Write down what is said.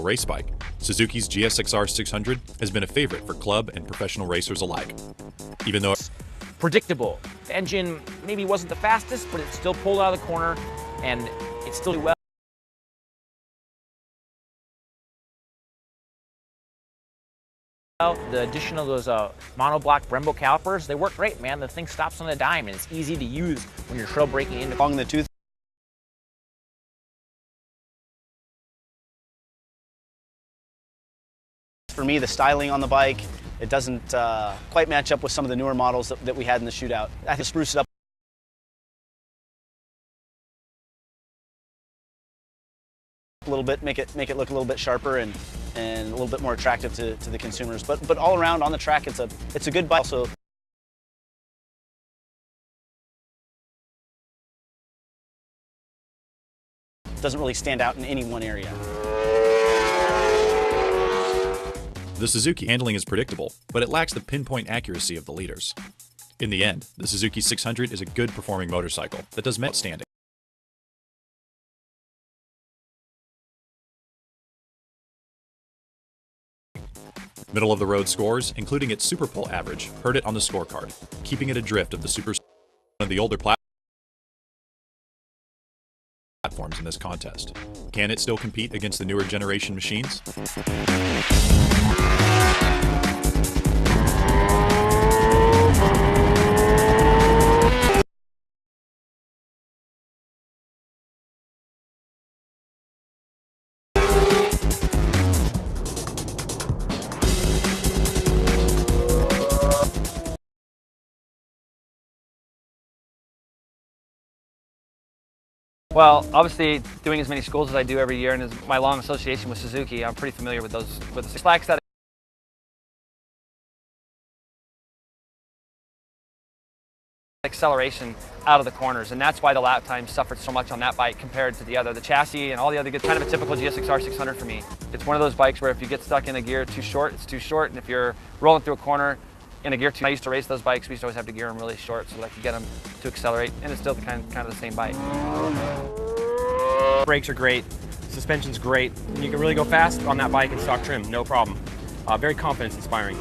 reliable race bike, Suzuki's GSX-R600 has been a favorite for club and professional racers alike. Even though predictable, the engine maybe wasn't the fastest, but it still pulled out of the corner, and it still did well. The addition of those monoblock Brembo calipers, they work great, man. The thing stops on a dime, and it's easy to use when you're trail braking into along the tooth. For me, the styling on the bike, it doesn't quite match up with some of the newer models that we had in the shootout. I have to spruce it up a little bit, make it look a little bit sharper and a little bit more attractive to the consumers. But all around on the track, it's a good bike. Also, doesn't really stand out in any one area. the Suzuki handling is predictable, but it lacks the pinpoint accuracy of the leaders. In the end, the Suzuki 600 is a good performing motorcycle that does outstanding. Middle of the road scores, including its Super Pole average, hurt it on the scorecard, keeping it adrift of the one of the older platforms in this contest. Can it still compete against the newer generation machines? Well, obviously, doing as many schools as I do every year, and as my long association with Suzuki, I'm pretty familiar with those. With the slacks that acceleration out of the corners, and that's why the lap time suffered so much on that bike compared to the other. The chassis and all the other good, kind of a typical GSX-R600 for me. It's one of those bikes where if you get stuck in a gear too short, it's too short, and if you're rolling through a corner in a gear too, I used to race those bikes, we used to always have to gear them really short so that I could get them to accelerate, and it's still the kind of the same bike. Brakes are great, suspension's great, and you can really go fast on that bike in stock trim, no problem. Very confidence inspiring.